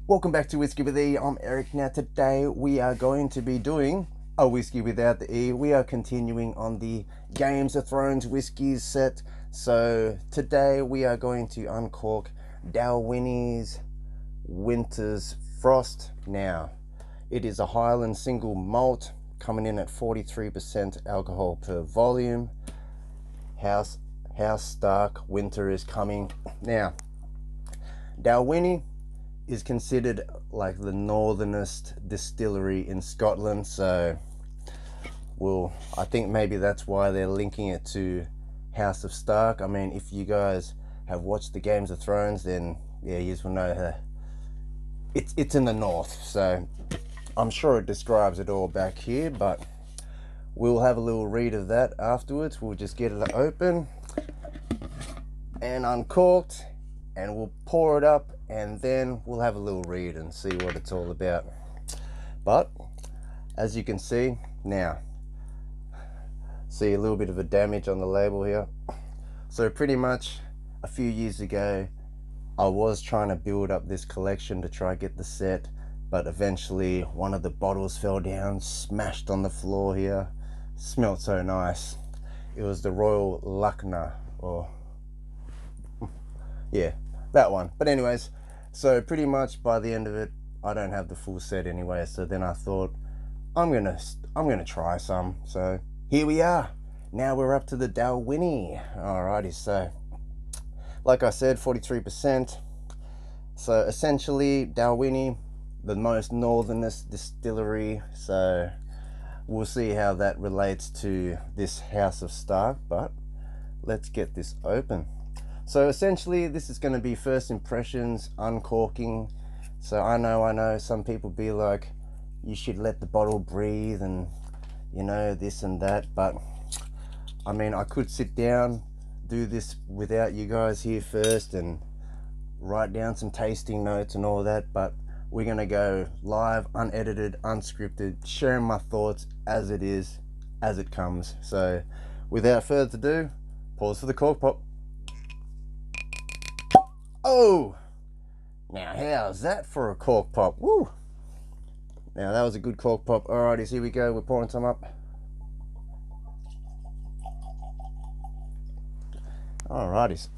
Welcome back to Whiskey with E. I'm Eric. Now today we are going to be doing a whiskey without the E. We are continuing on the Games of Thrones whiskies set. So today we are going to uncork Dalwhinnie-WINTER's Frost. Now it is a Highland single malt coming in at 43% alcohol per volume. House Stark Winter is coming. Now Dalwhinnie is considered like the northernest distillery in Scotland, so I think maybe that's why they're linking it to House of Stark. I mean, if you guys have watched the Games of Thrones, then yeah, you will know it's in the north, so I'm sure it describes it all back here, but we'll have a little read of that afterwards. We'll just get it open and uncorked, and we'll pour it up, and then we'll have a little read and see what it's all about. But as you can see now, see a little bit of a damage on the label here. So pretty much a few years ago I was trying to build up this collection to try get the set, but eventually one of the bottles fell down, smashed on the floor here. Smelled so nice. It was the Royal Lucknow, or yeah, that one. But anyways, so pretty much by the end of it, I don't have the full set anyway, so then I thought I'm gonna try some. So here we are. Now we're up to the Dalwhinnie. Alrighty, so like I said, 43%. So essentially Dalwhinnie, the most northernest distillery, so we'll see how that relates to this House of Stark, but let's get this open. So essentially this is going to be first impressions, uncorking. So I know some people be like, you should let the bottle breathe and you know, this and that, but I mean, I could sit down, do this without you guys here first and write down some tasting notes and all that, but we're going to go live, unedited, unscripted, sharing my thoughts as it is, as it comes. So without further ado, pause for the cork pop. Oh, now how's that for a cork pop? Woo! Now that was a good cork pop. Alrighty, here we go. We're pouring some up. Alrighty.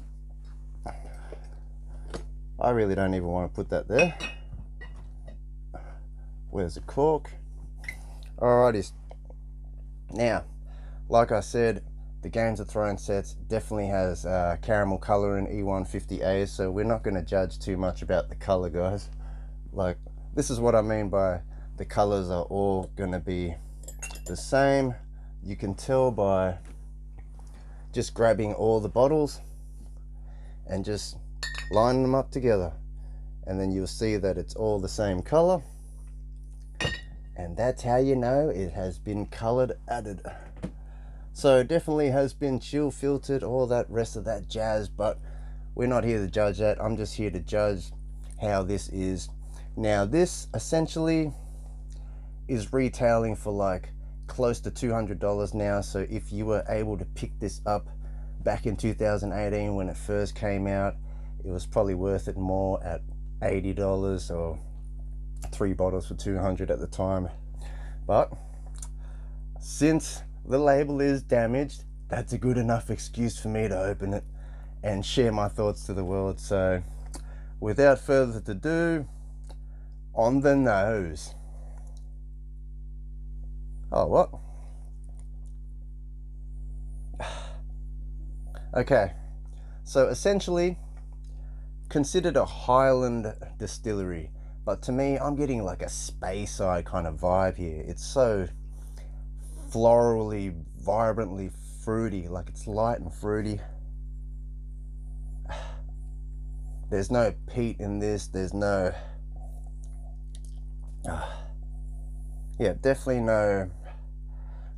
I really don't even want to put that there. Where's the cork? Alrighty. Now, like I said, the Games of Thrones sets definitely has caramel color in E150A, so we're not going to judge too much about the color, guys. Like, this is what I mean by the colors are all going to be the same. You can tell by just grabbing all the bottles and just lining them up together, and then you'll see that it's all the same color, and that's how you know it has been colored added. So definitely has been chill filtered, all that rest of that jazz, but we're not here to judge that. I'm just here to judge how this is. Now this essentially is retailing for like close to $200 now, so if you were able to pick this up back in 2018 when it first came out, it was probably worth it more at $80, or 3 bottles for $200 at the time. But since the label is damaged, that's a good enough excuse for me to open it and share my thoughts to the world. So without further ado, on the nose. Oh, what? Okay, so essentially considered a Highland distillery, but to me, I'm getting like a Speyside kind of vibe here. It's so florally, vibrantly fruity, like it's light and fruity. There's no peat in this, there's no yeah, definitely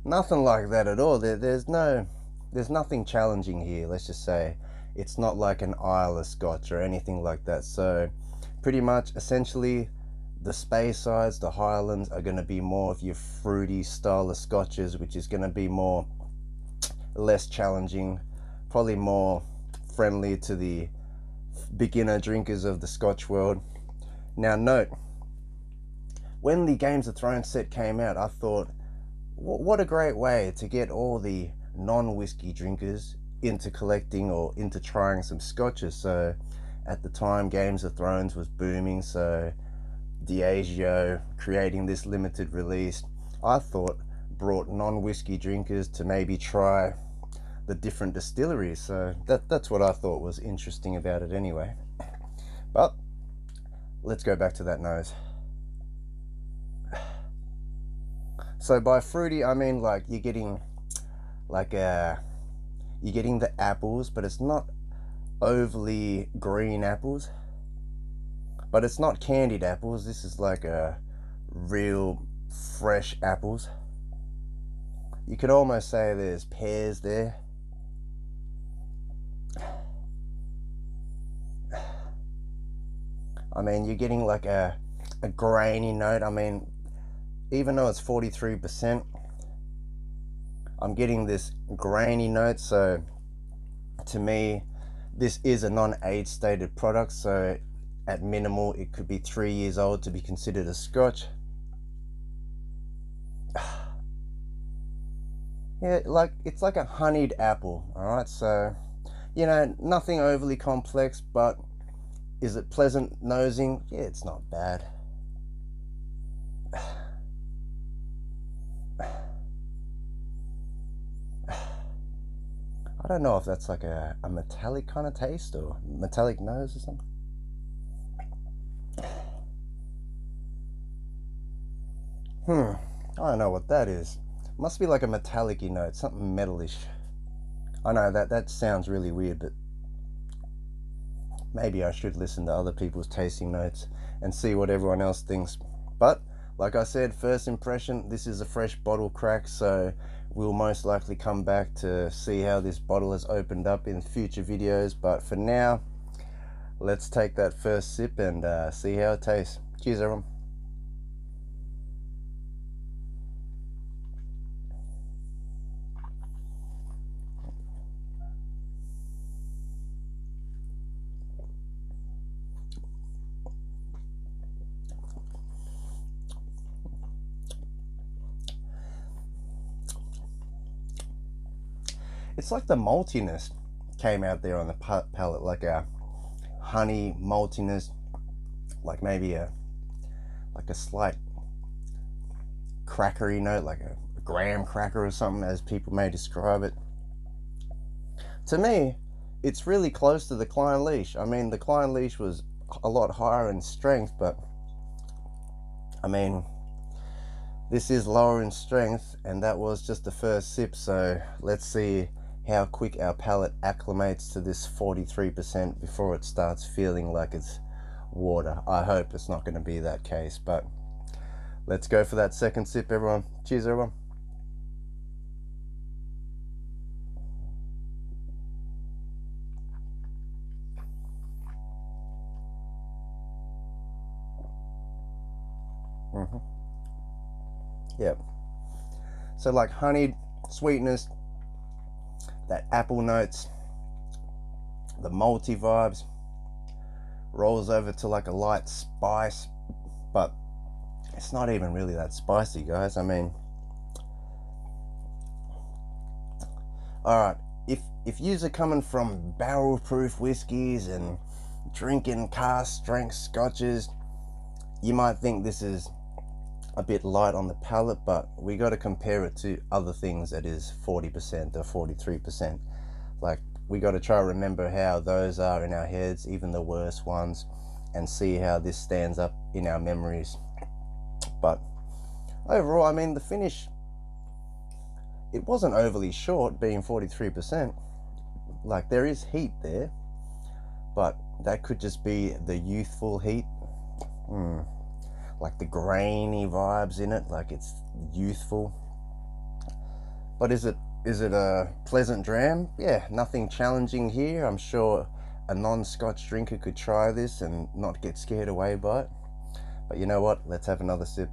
nothing like that at all. There's nothing challenging here, let's just say. It's not like an Isle of Scotch or anything like that. So pretty much essentially the Speysides, the Highlands, are going to be more of your fruity style of scotches, which is going to be less challenging, probably more friendly to the beginner drinkers of the Scotch world. Now note, when the Games of Thrones set came out, I thought, what a great way to get all the non-whiskey drinkers into collecting or into trying some scotches. So at the time, Games of Thrones was booming, so Diageo creating this limited release, I thought, brought non-whiskey drinkers to maybe try the different distilleries. So that's what I thought was interesting about it anyway. But let's go back to that nose. So by fruity, I mean like you're getting the apples, but it's not overly green apples, but it's not candied apples. This is like a real fresh apples. You could almost say there's pears there. I mean, you're getting like a grainy note. I mean, even though it's 43%, I'm getting this grainy note. So to me, this is a non-age stated product, so at minimal it could be 3 years old to be considered a scotch. Yeah, like it's like a honeyed apple. All right, so you know, nothing overly complex, but is it pleasant nosing? Yeah, it's not bad. I don't know if that's like a metallic kind of taste or metallic nose or something. I don't know what that is. Must be like a metallic-y note, something metalish. I know that sounds really weird, but maybe I should listen to other people's tasting notes and see what everyone else thinks. But like I said, first impression, this is a fresh bottle crack, so we'll most likely come back to see how this bottle has opened up in future videos. But for now, let's take that first sip and see how it tastes. Cheers, everyone. It's like the maltiness came out there on the palate, like a honey maltiness, like maybe a slight crackery note, like a graham cracker or something, as people may describe it. To me, it's really close to the Clynelish. I mean, the Clynelish was a lot higher in strength, but I mean, this is lower in strength, and that was just the first sip. So let's see how quick our palate acclimates to this 43% before it starts feeling like it's water. I hope it's not going to be that case, but let's go for that second sip, everyone. Cheers, everyone. Yep. So like honeyed sweetness, that apple notes, the malty vibes, rolls over to like a light spice, but it's not even really that spicy, guys. I mean, all right, if yous are coming from barrel proof whiskies and drinking cask strength scotches, you might think this is a bit light on the palate, but we got to compare it to other things that is 40% or 43%. Like, we got to try to remember how those are in our heads, even the worst ones, and see how this stands up in our memories. But overall, I mean, the finish, it wasn't overly short, being 43%. Like, there is heat there, but that could just be the youthful heat. Like the grainy vibes in it, like it's youthful. But is it a pleasant dram? Yeah, nothing challenging here. I'm sure a non-Scotch drinker could try this and not get scared away by it. But you know what? Let's have another sip.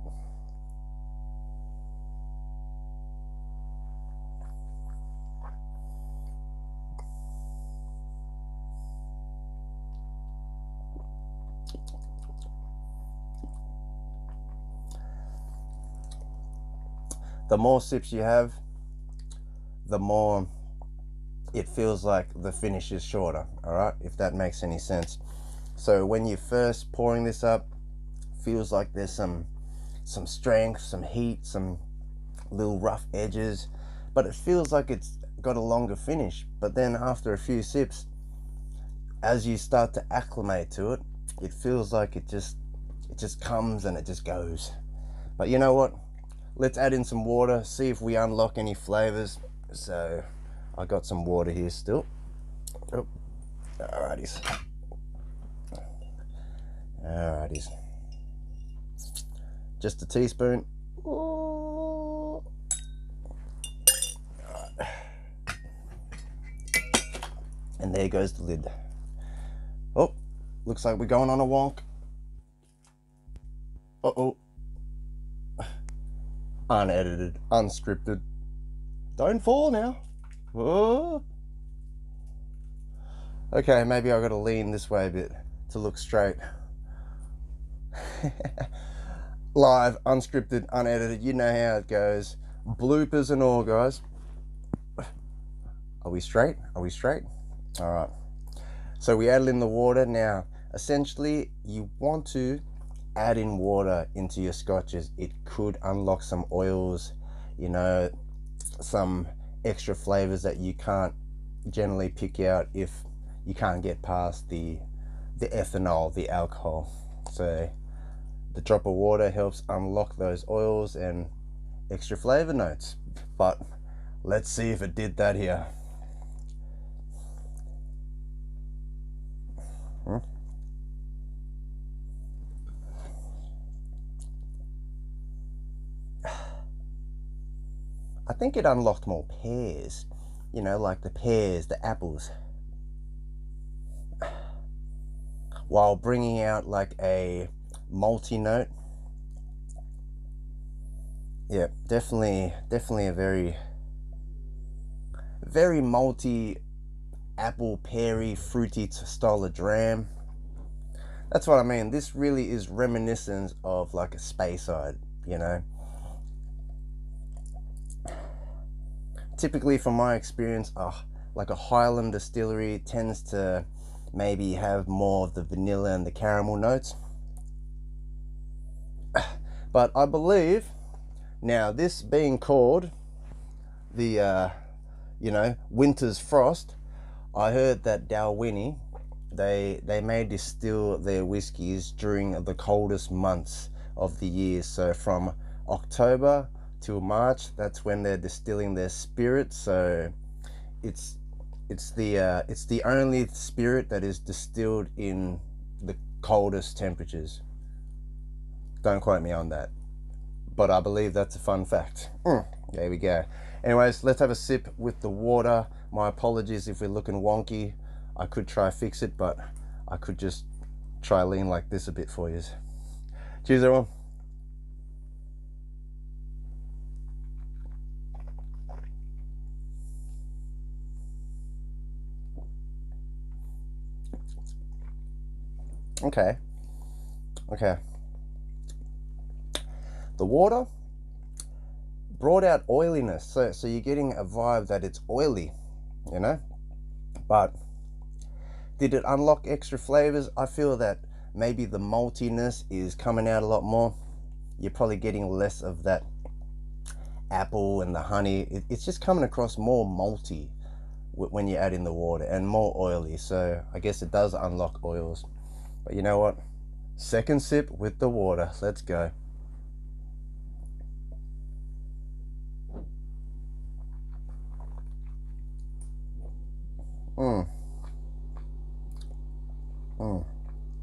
the more sips you have, the more it feels like the finish is shorter. All right, if that makes any sense. So when you're first pouring this up, feels like there's some strength, some heat, some little rough edges, but it feels like it's got a longer finish. But then after a few sips, as you start to acclimate to it, it feels like it just comes and it just goes. But you know what, let's add in some water, see if we unlock any flavors. So I got some water here still. Oh, alrighties. Just a teaspoon. Alright. And there goes the lid. Oh, looks like we're going on a wonk. Uh-oh. Unedited, unscripted. Don't fall now. Oh. Okay, maybe I gotta lean this way a bit to look straight. Live, unscripted, unedited, you know how it goes. Bloopers and all, guys. Are we straight? Are we straight? All right. So we added in the water. Now, essentially, you want to add in water into your scotches. It could unlock some oils, you know, some extra flavors that you can't generally pick out if you can't get past the ethanol, the alcohol. So the drop of water helps unlock those oils and extra flavor notes. But let's see if it did that here. I think it unlocked more pears, you know, like the pears, the apples, while bringing out like a malty note. Yeah, definitely a very malty, apple, peary, fruity style of dram. That's what I mean. This really is reminiscent of like a Speyside, you know. Typically, from my experience, like a Highland distillery tends to maybe have more of the vanilla and the caramel notes. But I believe, now this being called the, you know, Winter's Frost, I heard that Dalwhinnie, they may distill their whiskies during the coldest months of the year. So from October till March, that's when they're distilling their spirit. So it's the only spirit that is distilled in the coldest temperatures. Don't quote me on that, but I believe that's a fun fact. There we go. Anyways, let's have a sip with the water. My apologies if we're looking wonky. I could try fix it, but I could just try lean like this a bit for you. Cheers, everyone. Okay. The water brought out oiliness, so you're getting a vibe that it's oily, you know. But did it unlock extra flavors? I feel that maybe the maltiness is coming out a lot more. You're probably getting less of that apple and the honey. It's just coming across more malty when you add in the water, and more oily. So I guess it does unlock oils. But you know what? Second sip with the water. Let's go.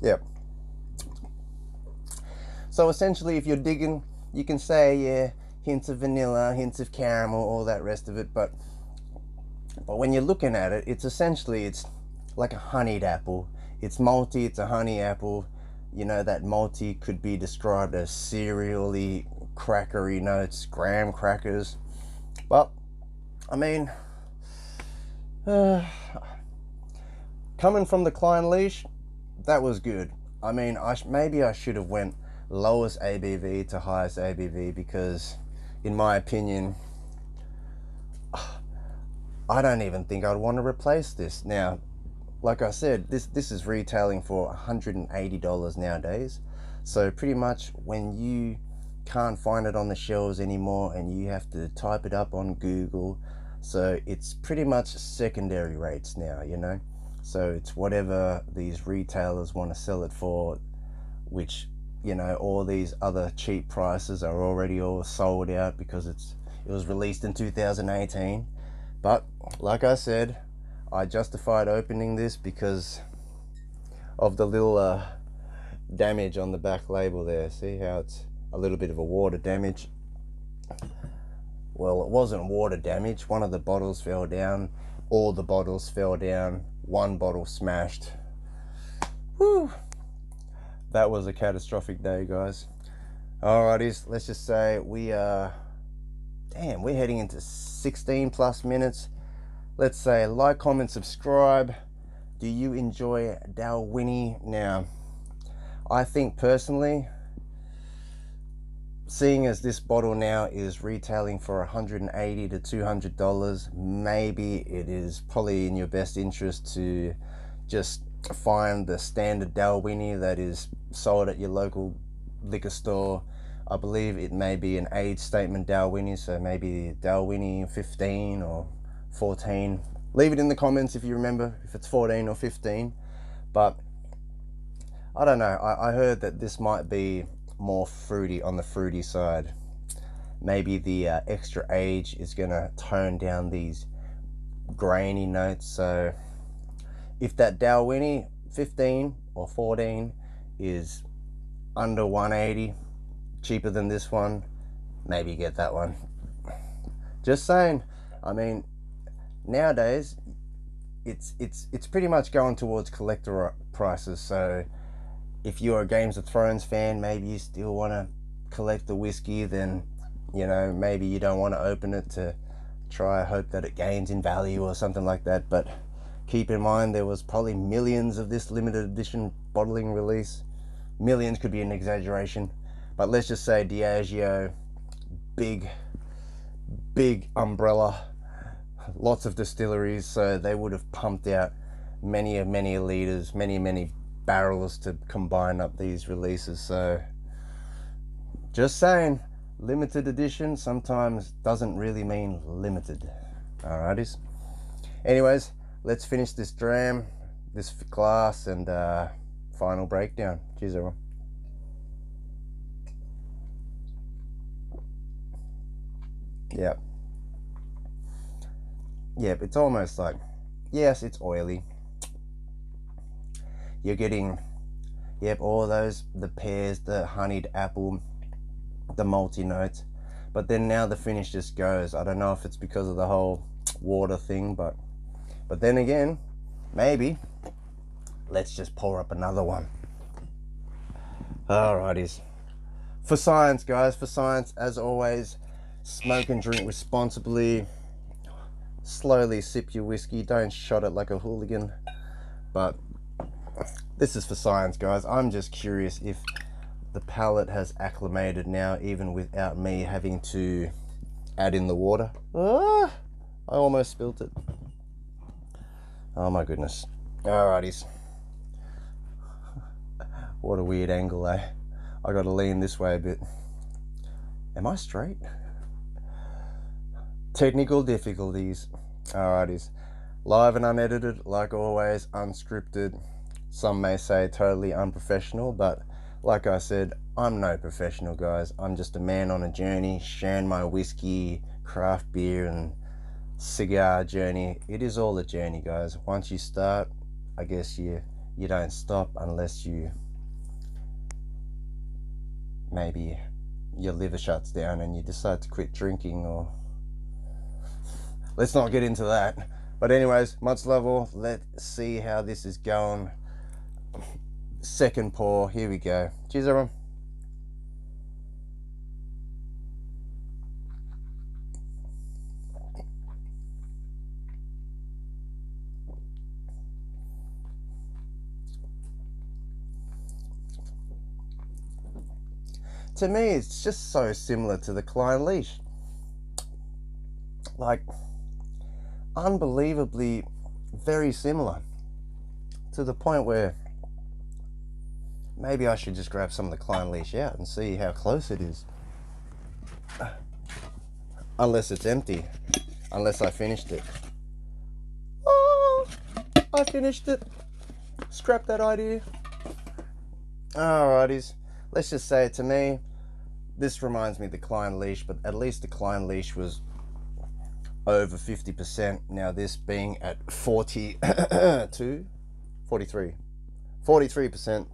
Yep. So essentially, if you're digging, you can say, yeah, hints of vanilla, hints of caramel, all that rest of it. But when you're looking at it, it's like a honeyed apple. It's malty, it's a honey apple. You know, that malty could be described as cereally, crackery notes, graham crackers. But I mean, coming from the Klein leash, that was good. I mean, maybe I should have went lowest ABV to highest ABV, because in my opinion, I don't even think I'd want to replace this. Now, like I said, this is retailing for $180 nowadays. So pretty much when you can't find it on the shelves anymore and you have to type it up on Google, so it's pretty much secondary rates now, you know. So it's whatever these retailers want to sell it for, which, you know, all these other cheap prices are already all sold out because it was released in 2018. But like I said, I justified opening this because of the little damage on the back label there. See how it's a little bit of a water damage? Well, it wasn't water damage. One of the bottles fell down. All the bottles fell down. One bottle smashed. Whew. That was a catastrophic day, guys. Alrighties, let's just say we are... Damn, we're heading into 16 plus minutes. Let's say like, comment, subscribe. Do you enjoy Dalwhinnie? Now, I think personally, seeing as this bottle now is retailing for $180 to $200, maybe it is probably in your best interest to just find the standard Dalwhinnie that is sold at your local liquor store. I believe it may be an age statement Dalwhinnie, so maybe Dalwhinnie 15 or 14. Leave it in the comments if you remember if it's 14 or 15. But I don't know, I heard that this might be more fruity, on the fruity side. Maybe the extra age is gonna tone down these grainy notes. So if that Dalwhinnie 15 or 14 is under 180, cheaper than this one, maybe get that one. Just saying. I mean, nowadays it's pretty much going towards collector prices. So if you're a Games of Thrones fan, maybe you still want to collect the whiskey, then, you know, maybe you don't want to open it to try hope that it gains in value or something like that. But keep in mind, there was probably millions of this limited edition bottling release. Millions could be an exaggeration, but let's just say Diageo, big umbrella, lots of distilleries, so they would have pumped out many liters, many barrels to combine up these releases. So just saying, limited edition sometimes doesn't really mean limited. Alrighties, anyways, let's finish this dram, this glass, and final breakdown. Cheers everyone. Yep, it's almost like, yes, it's oily. You're getting, yep, all those, the pears, the honeyed apple, the malty notes. But then now the finish just goes. I don't know if it's because of the whole water thing, but then again, maybe. Let's just pour up another one. Alrighties. For science, guys, for science, as always, smoke and drink responsibly. Slowly sip your whiskey. Don't shot it like a hooligan. But this is for science, guys. I'm just curious if the palate has acclimated now, even without me having to add in the water. I almost spilt it. Oh my goodness. Alrighties. What a weird angle, eh? I gotta lean this way a bit. Am I straight? Technical difficulties. Alrighties. Live and unedited, like always, unscripted. Some may say totally unprofessional, but like I said, I'm no professional, guys. I'm just a man on a journey, sharing my whiskey, craft beer, and cigar journey. It is all a journey, guys. Once you start, I guess you don't stop unless you, maybe your liver shuts down and you decide to quit drinking, or let's not get into that. But anyways, much love all. Let's see how this is going. Second pour, here we go. Cheers everyone. To me, it's just so similar to the Klein Leash. like unbelievably very similar, to the point where maybe I should just grab some of the Clynelish out and see how close it is. Unless it's empty. Unless I finished it. Oh, I finished it. Scrap that idea. Alrighties. Let's just say, to me, this reminds me of the Clynelish, but at least the Clynelish was over 50%. Now this being at 43%.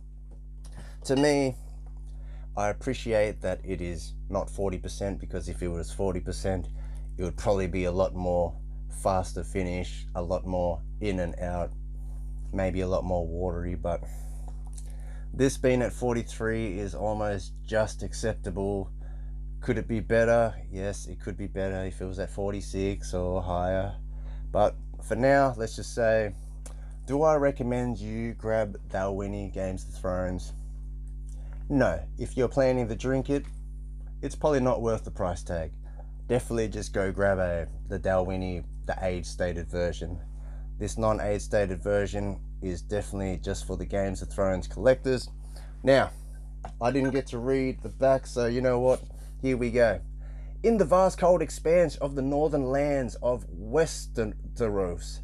To me, I appreciate that it is not 40%, because if it was 40%, it would probably be a lot more faster finish, a lot more in and out, maybe a lot more watery. But this being at 43 is almost just acceptable. Could it be better? Yes, it could be better if it was at 46 or higher. But for now, let's just say, do I recommend you grab Dalwhinnie Games of Thrones? No. If you're planning to drink it, it's probably not worth the price tag. Definitely just go grab the Dalwhinnie, the age-stated version. This non-age-stated version is definitely just for the Games of Thrones collectors. Now, I didn't get to read the back, so you know what? Here we go. In the vast cold expanse of the northern lands of Westeros,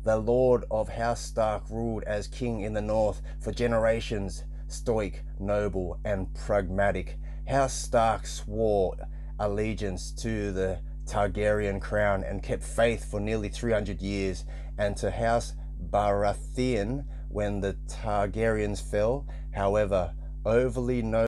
the Lord of House Stark ruled as king in the north for generations. Stoic, noble, and pragmatic, House Stark swore allegiance to the Targaryen crown and kept faith for nearly 300 years, and to House Baratheon when the Targaryens fell. However, overly noble